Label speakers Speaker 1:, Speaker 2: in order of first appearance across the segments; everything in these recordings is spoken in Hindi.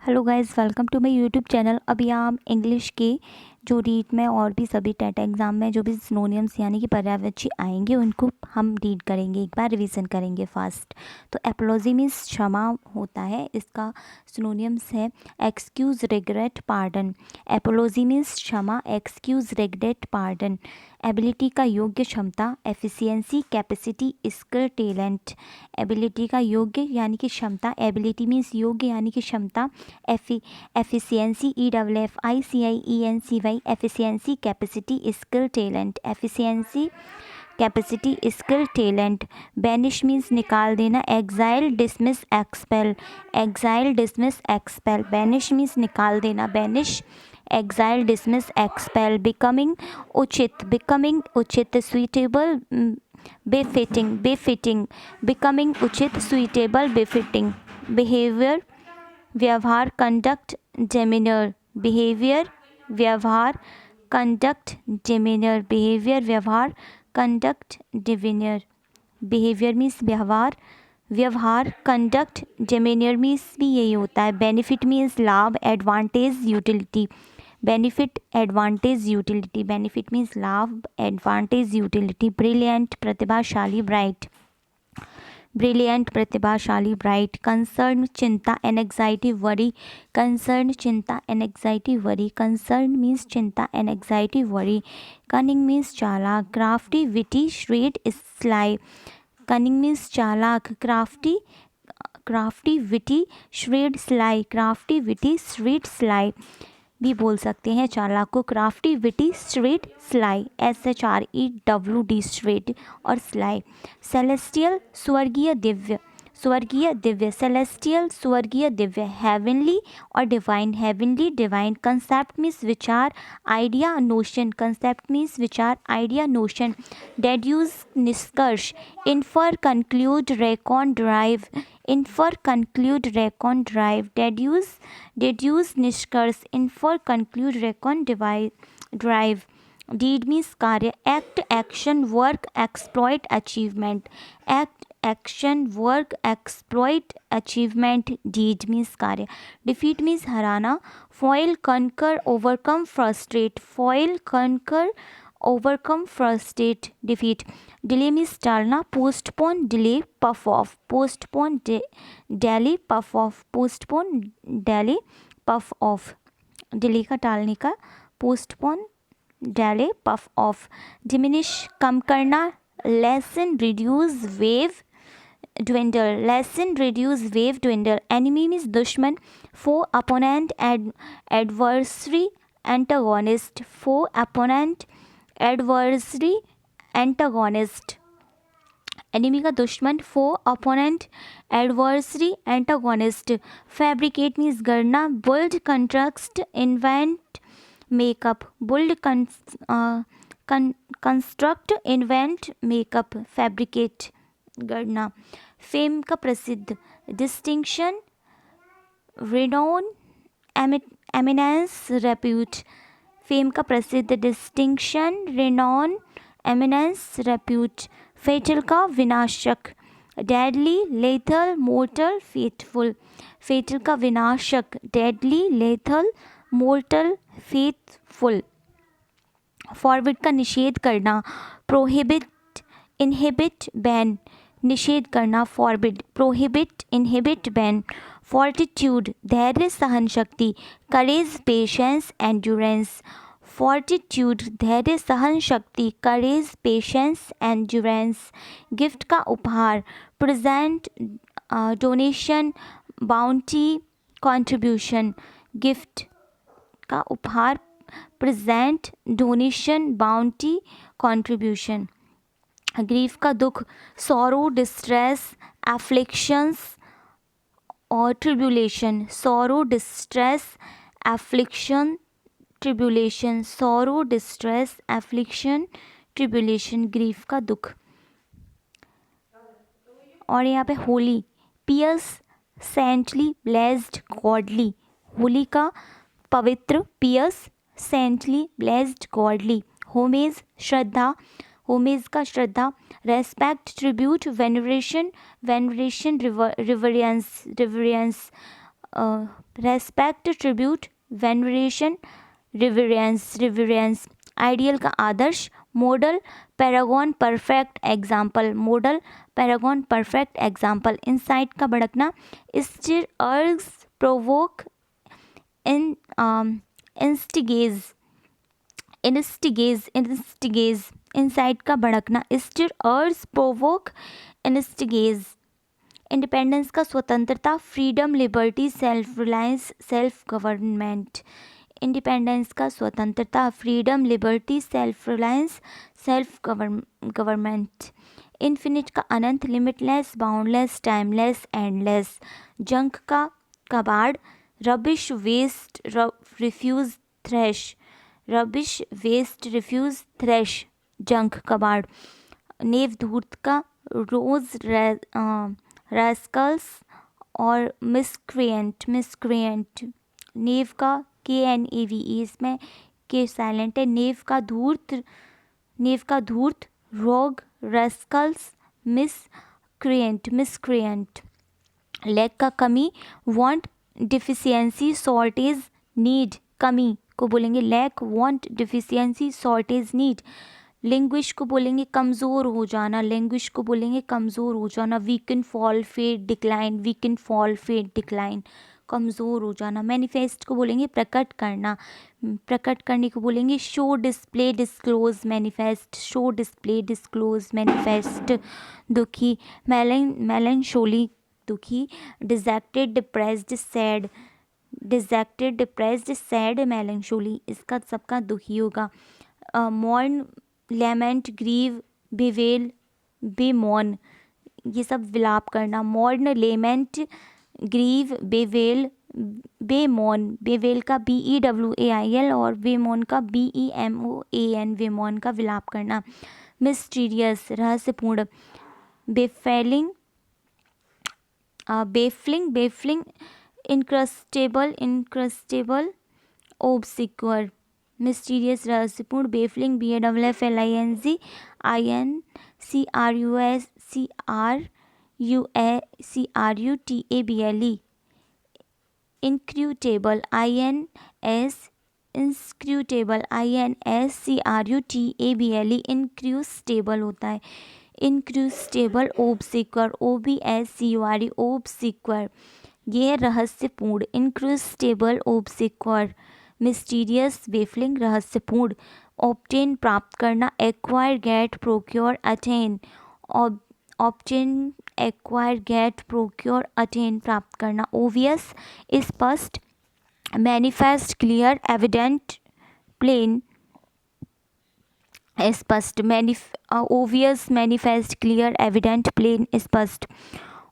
Speaker 1: Hello guys, welcome to my YouTube channel. अभी हम इंग्लिश के जो रीड में और भी सभी टेट एग्ज़ाम में जो भी सिनोनियम्स यानी कि पर्यायवाची आएंगे उनको हम रीड करेंगे, एक बार रिवीजन करेंगे फास्ट। तो एपोलॉजी मीन्स क्षमा होता है, इसका सिनोनियम्स है excuse, regret, pardon. Apiology means क्षमा, एक्सक्यूज़, रिग्रेट, पार्डन। एबिलिटी का योग्य, क्षमता, efficiency, capacity, skill, talent. Ability का योग्य यानी कि क्षमता, एबिलिटी मीन्स योग्य यानी कि क्षमता, efficiency, EFFICIENCY, efficiency, capacity, skill, talent. Efficiency, capacity, skill, talent. Banish means निकाल देना, exile, dismiss, expel. Exile, dismiss, expel. Banish means निकाल देना, banish, exile, dismiss, expel. Becoming, उचित, बिकमिंग, उचित, सुइटेबल, बेफिटिंग, बेफिटिंग। बिकमिंग, उचित, सुइटेबल, बेफिटिंग। बिहेवियर, व्यवहार, कंडक्ट, डेमिनर। बिहेवियर, व्यवहार, कंडक्ट, डेमिनर। बिहेवियर, व्यवहार, कंडक्ट, डिविनियर। बिहेवियर मीन्स व्यवहार, व्यवहार, कंडक्ट, डेमिनियर मीन्स भी यही होता है। बेनिफिट मीन्स लाभ, advantage, utility. Benefit, advantage, utility. Benefit means लाभ, एडवांटेज, यूटिलिटी। ब्रिलियंट, प्रतिभाशाली, ब्राइट। ब्रिलियंट, प्रतिभाशाली, ब्राइट। कंसर्न, चिंता, एनएग्जाइटी, वरी। कंसर्न, चिंता, एनएग्जाइटी, वरी। कंसर्न मीन्स चिंता, एनएग्जाइटी, वरी। कनिंग मीन्स चालाक, crafty, witty, shrewd, sly. Cunning means चालाक, crafty, crafty, witty, shrewd, sly. Crafty, witty, shrewd, sly भी बोल सकते हैं चालाक को, crafty, witty, straight, sly. SHREWD, straight और स्लाई। सेलेस्टियल, स्वर्गीय, दिव्य, स्वर्गीय, दिव्य। सेलेस्टियल, स्वर्गीय, दिव्य। हेवनली और divine, heavenly, divine. Concept means विचार, आइडिया, नोशन। कंसेप्ट मीन्स विचार, आइडिया, नोशन। डेड्यूस, निष्कर्ष। Infer, conclude, reckon, derive. Infer, conclude, reckon, derive. Deduce, deduce, निष्कर्ष। Infer, conclude, reckon, derive. Deed means कार्य, act, action, work, exploit, achievement. Act, action, work, exploit, achievement. Deed means कार्य। डिफीट मीन्स हराना, foil, conquer, overcome, frustrate. Foil, conquer, overcome, frustrate, defeat. Delay means टालना, postpone, delay, put off. Postpone, delay, put off. Postpone, delay, put off. Delay का, टालने का, postpone, delay, put off. Diminish, कम करना, lessen, reduce, wane, dwindle। Lessen, reduce, wane, dwindle। Enemy means दुश्मन, foe, opponent, adversary, antagonist. Foe, opponent, adversary, antagonist. Enemy का दुश्मन, foe, opponent, adversary, antagonist. Fabricate means गढ़ना, build, construct, invent, make up. Build, construct, invent, make up, fabricate, गढ़ना। फेम का प्रसिद्ध, distinction, renown, eminence, repute. Fame का प्रसिद्ध, distinction, renown, eminence, repute. Fatal का विनाशक, deadly, lethal, mortal, fateful. Fatal का विनाशक, deadly, lethal, mortal, faithful. Forward का निषेध करना, प्रोहिबिट, इनहिबिट, बैन। निषेध करना, forbid, prohibit, inhibit, ban. Fortitude, धैर्य, सहन शक्ति। करेज, पेशेंस, एंड्योरेंस। फॉर्टिट्यूड, धैर्य, सहन शक्ति। करेज, पेशेंस, एंड्योरेंस। गिफ्ट का उपहार, present, donation, bounty, contribution. Gift का उपहार, present, donation, bounty, contribution. Grief का दुख, सॉरो, डिस्ट्रेस, एफ्लिक्शंस और tribulation. Sorrow, distress, affliction, tribulation. Sorrow, distress, affliction, tribulation, grief का दुख। और यहाँ पे holy, pious, saintly, blessed, godly. Holy का पवित्र, pious, saintly, blessed, godly. Homage, श्रद्धा, होमेज का श्रद्धा। Respect, tribute, veneration, veneration, reverence, reverence. Respect, tribute, veneration, reverence, ideal का आदर्श, model, paragon, perfect example, model, paragon, perfect example, incite का भड़कना, stir, urge, provoke, in instigate, incite का भड़कना, stir, urge, provoke, instigate. Independence का स्वतंत्रता, freedom, liberty, self reliance, self government. Independence का स्वतंत्रता, freedom, liberty, self reliance, self government. Infinite का अनंत, limitless, boundless, timeless, endless. Junk का कबाड़, rubbish, waste, refuse, trash, rubbish, waste, refuse, trash, junk कबाड़। नेव धूर्त का रोज, रैस्कल्स और मिसक्रिएंट। नेव का KNAVE, इसमें के साइलेंट है। नेव का धूर्त, रोग, रैस्कल्स, मिसक्रिएंट। लैक का कमी, वांट, डिफिशियंसी, शॉर्टेज, नीड, कमी को बोलेंगे lack, want, deficiency, shortage, need. Language को बोलेंगे कमज़ोर हो जाना, लैंग्वेज को बोलेंगे कमज़ोर हो जाना। Weaken, fall, fade, decline, weaken, fall, fade, decline, कमज़ोर हो जाना। मैनिफेस्ट को बोलेंगे प्रकट करना, प्रकट करने को बोलेंगे show, display, disclose, manifest, show, display, disclose, manifest. दुखी, मेलनशोली, दुखी। Dejected, depressed, sad, dejected, depressed, sad, melancholy, इसका सबका दुखी होगा। Mourn, lament, grieve, bewail, bemoan, ये सब विलाप करना। Mourn, lament, grieve, bewail, bemoan, bewail का BEWAIL और बेमॉन का BEMOAN, बेमॉन का विलाप करना। मिस्टीरियस, रहस्यपूर्ण। Baffling, baffling, inscrutable, obscure. Mysterious, रहस्यपूर्ण, baffling, BAFFLING, INCRUTABLE। Inscrutable, inscrutable, INSCRUTABLE, inscrutable होता है। इनक्रूस्टेबल, ओब्सिक्वर, OBSCURE, ओब्सिक्वर, ये रहस्यपूर्ण। इनक्रूस्टेबल, ओब्सिक्वर। मिस्टीरियस, बेफलिंग, रहस्यपूर्ण। ऑब्टेन, प्राप्त करना। Acquire, get, procure, attain. Obtain, acquire, get, procure, attain, प्राप्त करना। ओवियस, स्पष्ट। मैनिफेस्ट, क्लियर, एविडेंट, प्लेन, स्पष्ट। Obvious, manifest, clear, evident, plain, स्पष्ट।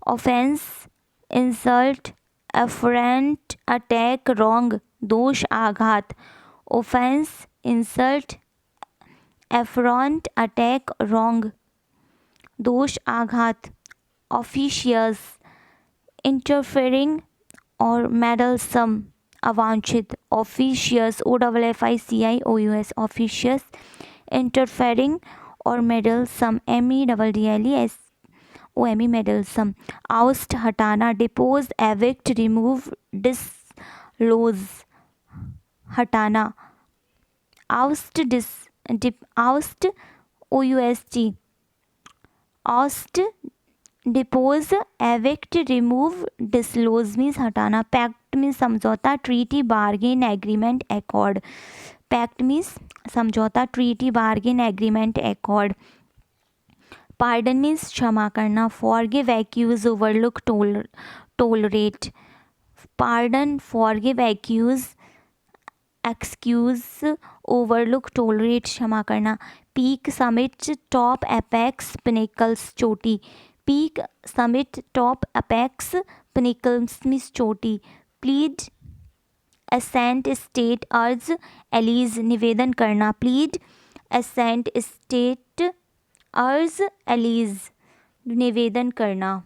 Speaker 1: Offence, insult, affront, attack, wrong, दोष, आघात। Offence, insult, affront, attack, wrong, दोष, आघात। ऑफिशियस, इंटरफेयरिंग और मेडलसम, अवांछित। ऑफिशियस, OFFICIOUS, ऑफिशियस, इंटरफेयरिंग और मेडलसम, MEDDLESOME, मेडलसम। आउस्ट, हटाना। डिपोज, एविक्ट, रिमूव, डिसलोज, हटाना। Oust, oust, OUST, oust, depose, evict, remove, dislodge means हटाना। पैक्ट मीन्स समझौता, treaty, bargain, agreement, accord. Pact means समझौता, treaty, bargain, agreement, accord. Pardon means क्षमा करना। Forgive, excuse, overlook, tolerate. Pardon, forgive, excuse, overlook, tolerate, क्षमा करना। Peak, summit, top, apex, pinnacles, चोटी। Peak, summit, top, apex, pinnacles means चोटी। प्लीड, असेंट, स्टेट, अर्ज, एलीज, निवेदन करना। प्लीड, असेंट, स्टेट, अर्ज, एलीज, निवेदन करना।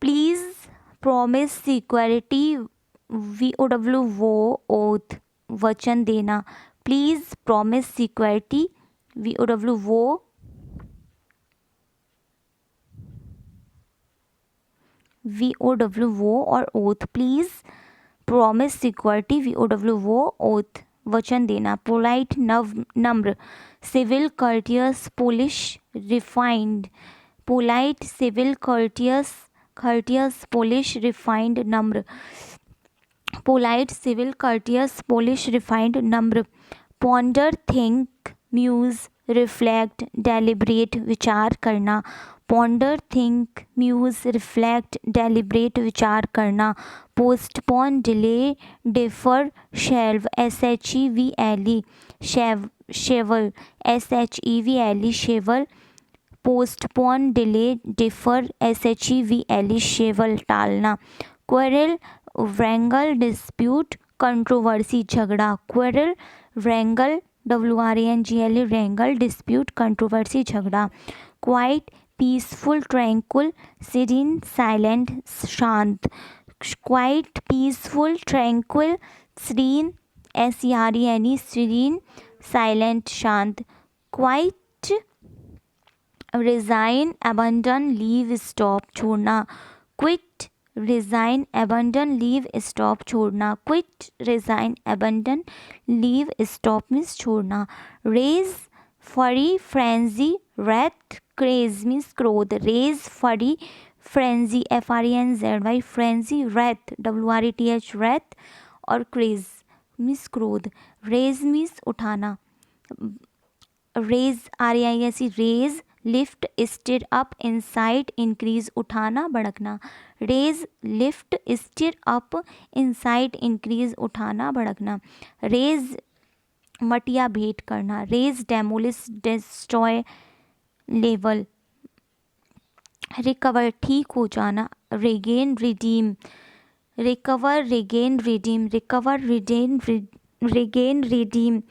Speaker 1: प्लीज, प्रॉमिस, सिक्योरिटी, VOW, वो, ओथ, वचन देना। प्लीज, प्रॉमिस, सिक्योरिटी, VOW, वो, VOW वो और oath, please promise security, VOW वो, oath वचन देना. Polite नम्र, civil courteous Polish refined, polite civil courteous Polish refined नम्र, polite civil courteous Polish refined नम्र. Ponder think muse reflect deliberate विचार करना. Ponder think muse reflect deliberate विचार करना. Postpone delay defer shelve SHEVLE शेवल SHEVLE शेवल. Postpone delay defer SHEVLE शेवल टालना. Quarrel wrangle dispute controversy झगड़ा. Quarrel wrangle WRANGLE wrangle dispute controversy झगड़ा. Quiet peaceful tranquil serene silent शांत. Quiet peaceful tranquil serene SERENE serene silent शांत. Quite resign abandon leave stop छोड़ना. Quit resign abandon leave stop छोड़ना. Quit resign abandon leave stop means छोड़ना. Raise fury frenzy wrath craze means क्रोध. Raise fury frenzy FRENZY frenzy wrath WRATH wrath और craze means क्रोध. Raise means उठाना. Raise RAISE raise, lift stir up incite increase उठाना भड़कना. Raise lift stir up incite increase उठाना भड़कना. Raise मटिया भेंट करना. Raise demolish destroy level. Recover ठीक हो जाना. Regain redeem. Recover regain redeem. Recover regain redeem.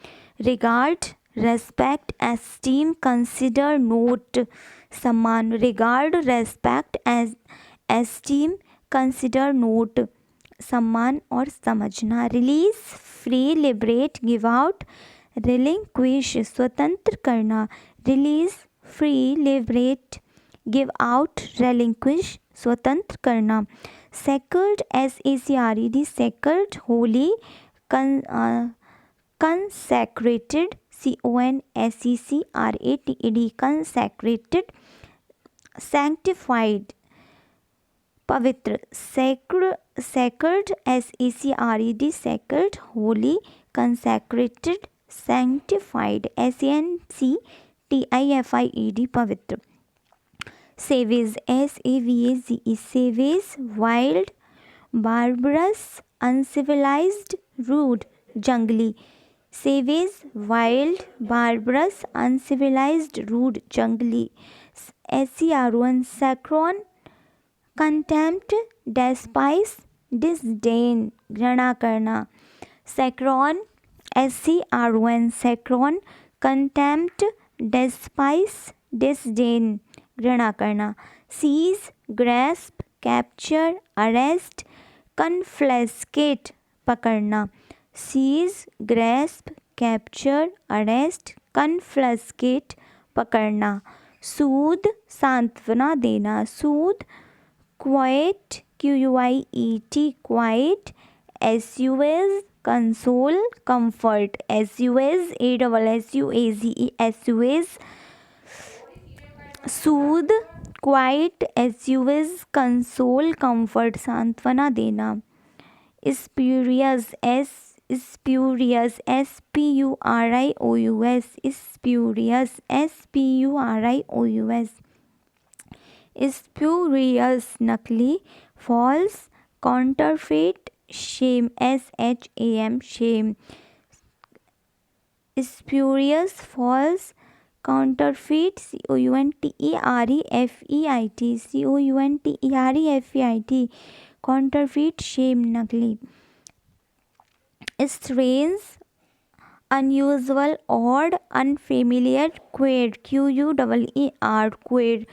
Speaker 1: Regard respect esteem consider note सम्मान. Regard respect as esteem consider note सम्मान और समझना. Release free liberate give out relinquish स्वतंत्र करना. Release free liberate give out relinquish स्वतंत्र करना. Sacred SACRED sacred holy consecrated CONSECRATED consecrated. Sanctified पवित्र. Sacred SACRED sacred holy consecrated sanctified SANCTIFIED पवित्र. Savage SAVAGE savage wild barbarous uncivilized rude जंगली. Savage wild barbarous uncivilized rude जंगली. SCRON sacron contempt despise disdain घृणा करना. Sacron SCRON sacron contempt despise disdain घृणा करना. Seize grasp capture arrest confiscate पकड़ना. Seize grasp capture arrest confiscate पकड़ना. सूद सांत्वना देना. सूद quiet QUIET quiet. SUS console comfort. SUS ASSUAZE SUS सूद quiet. SUS console comfort सांत्वना देना. Spurious spurious SPURIOUS spurious SPURIOUS. Spurious नकली. False counterfeit shame SHAM shame. Spurious false counterfeit COUNTERFEIT counterfeit shame नकली. Strange unusual odd unfamiliar queer QUEER queer.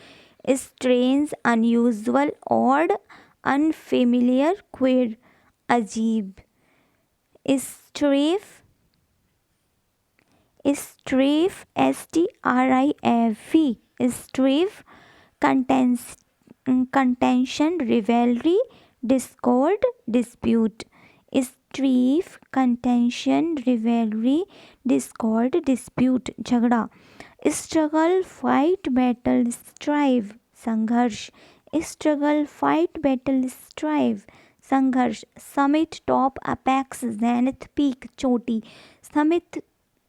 Speaker 1: Strange unusual odd unfamiliar queer अजीब. Strafe STRIFE strafe contention, rivalry, discord, dispute. strife, contention, rivalry, discord, dispute, झगड़ा. struggle, fight, battle, strive, संघर्ष. struggle, fight, battle, strive, संघर्ष. summit, top, apex, zenith, peak, चोटी.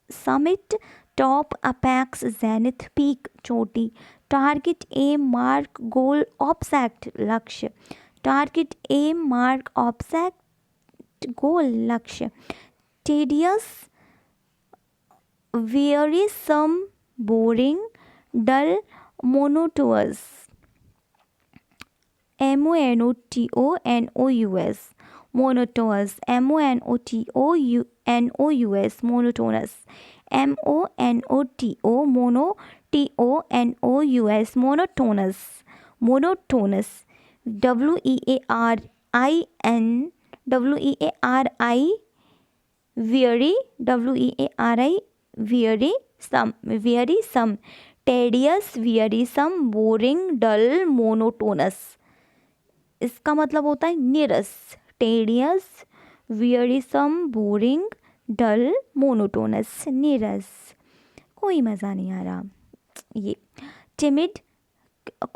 Speaker 1: summit, top, apex, zenith, peak, चोटी. टारगेट, एम, मार्क, गोल, ऑब्जेक्ट, लक्ष्य. टारगेट, एम, मार्क, ऑब्जेक्ट, गोल, लक्ष्य. Tedious, wearisome, boring, dull, monotonous. monotonous, monotonous, monotonous, monotonous, monotonous, monotonous, monotonous. wearin, weari, weary, weary, some, wearisome. tedious, wearisome, boring, dull, monotonous. इसका मतलब होता है नीरस. Tedious, wearisome, boring, dull, monotonous, नीरस. कोई मज़ा नहीं आ रहा ये. timid,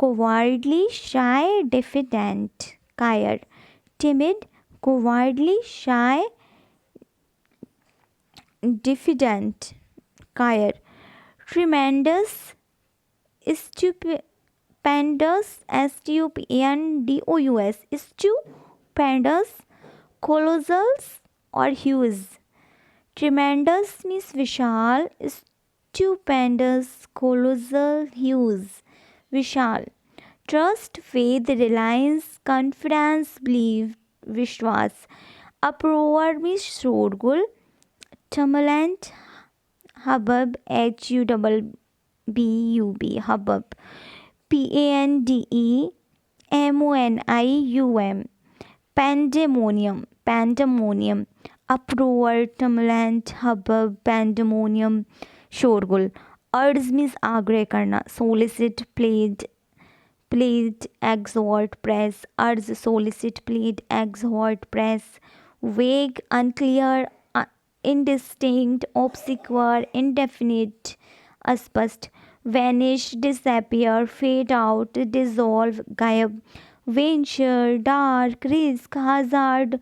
Speaker 1: cowardly, shy, diffident, कायर. timid, cowardly, shy, diffident, कायर. tremendous, stupendous, stupendous, stupendous, colossals or huge. tremendous means Vishal, stupendous, colossal, huge, Vishal. trust, faith, reliance, confidence, belief, विश्वास. uproar means शोरगुल. tumult, hubbub, hubbub, hubbub. pandemonium, pandemonium, pandemonium. uproar, tumult, hubbub, pandemonium, शोरगुल. urge means आग्रह करना. solicit, plead, exhort, press. urge, solicit, plead, exhort, press. vague, unclear, indistinct, obscure, indefinite, अस्पष्ट. vanish, disappear, fade out, dissolve, गायब. venture, dark, risk, hazard,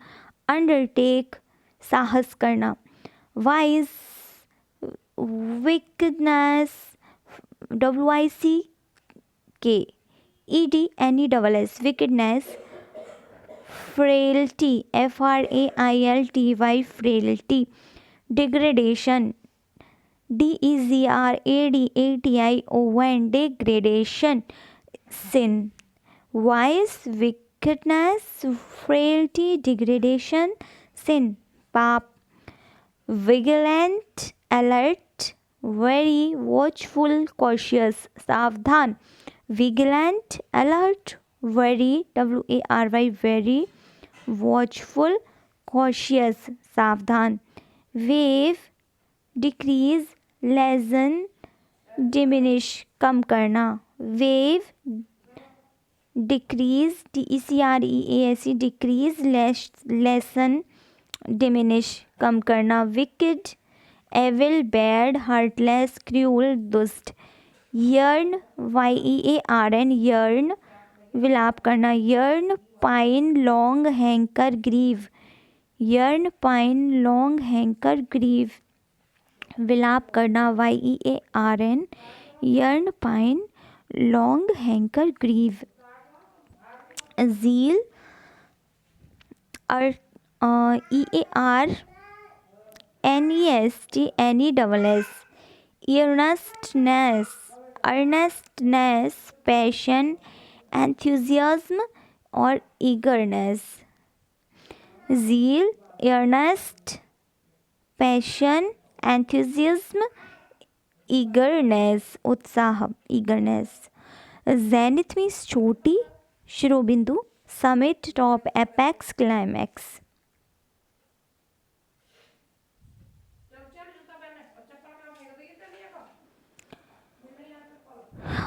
Speaker 1: undertake, साहस करना. wise, wickedness, wickedness, wickedness. frailty, frailty, frailty. degradation, degradation, degradation, sin. vice, wickedness, frailty, degradation, sin, पाप. vigilant, alert, very, watchful, cautious, सावधान. vigilant, alert, very, very, watchful, cautious, सावधान. wave, decrease, lessen, diminish, कम करना. wave, decrease, decrease, decrease, lessen, diminish, कम करना. wicked, evil, bad, heartless, cruel, दुष्ट. yearn, yearn, yearn, विलाप करना. yearn, pine, long, hanker, grieve. yearn, pine, long, hanker, grieve, विलाप करना. yearn, yearn, pine, long, hanker, grieve. zeal, ear, nest, earnestness, earnestness, passion, enthusiasm or eagerness. zeal, earnest, passion, enthusiasm, eagerness, उत्साह, eagerness. zenith means चोटी, शिरोबिंदु. summit, top, apex, climax.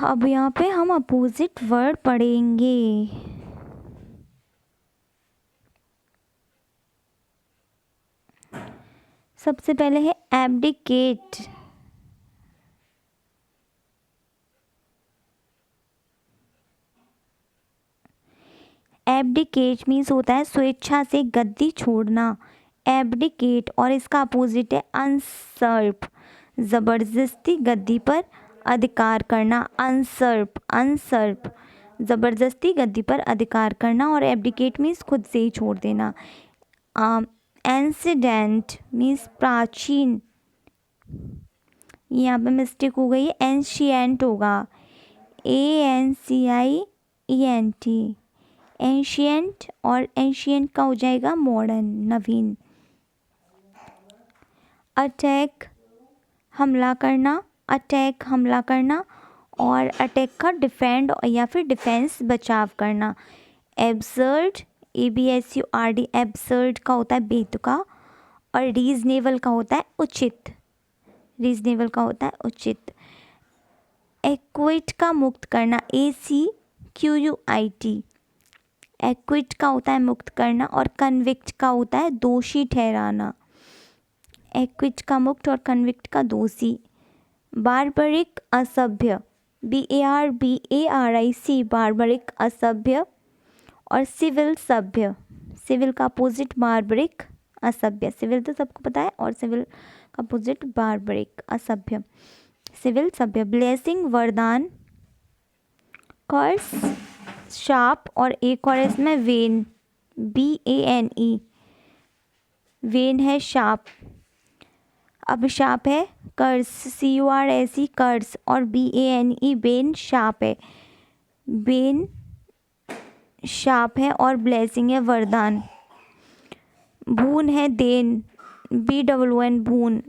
Speaker 1: अब यहाँ पे हम अपोजिट वर्ड पढ़ेंगे। सबसे पहले है एब्डिकेट। एब्डिकेट मीन्स होता है स्वेच्छा से गद्दी छोड़ना, एब्डिकेट, और इसका अपोजिट है अनसर्प, ज़बरदस्ती गद्दी पर अधिकार करना। अनसर्प, अनसर्प, ज़बरदस्ती गद्दी पर अधिकार करना, और एब्डिकेट मीन्स खुद से ही छोड़ देना। एंसिडेंट मीन्स प्राचीन, यहाँ पे मिस्टेक हो गई है, एंशियंट होगा, ANCIENT, एंशियंट, और एंशियंट का हो जाएगा मॉडर्न, नवीन। अटैक हमला करना, अटैक हमला करना, और अटैक का डिफेंड या फिर डिफेंस बचाव करना। एब्सर्ड, ABSURD, एब्सर्ड का होता है बेतुका, और रीजनेबल का होता है उचित, रीजनेबल का होता है उचित। एक्विट का मुक्त करना, ACQUIT, एक्विट का होता है मुक्त करना, और कन्विक्ट का होता है दोषी ठहराना। एक्विट का मुक्त और कन्विक्ट का दोषी। बार्बरिक असभ्य, BARBARIC, बार्बरिक असभ्य, और सिविल सभ्य, सिविल का अपोजिट बार्बरिक असभ्य, सिविल तो सबको पता है, और सिविल का अपोजिट बार्बरिक असभ्य, सिविल सभ्य। ब्लेसिंग वरदान, कर्स, शाप, और एक और इसमें वेन, BANE, वेन है शाप, अभिशाप है कर्स, CURSE कर्स, और BANE बेन शाप है, बेन शाप है, और ब्लेसिंग है वरदान। भून है देन, BWN भून।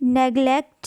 Speaker 1: नेग्लेक्ट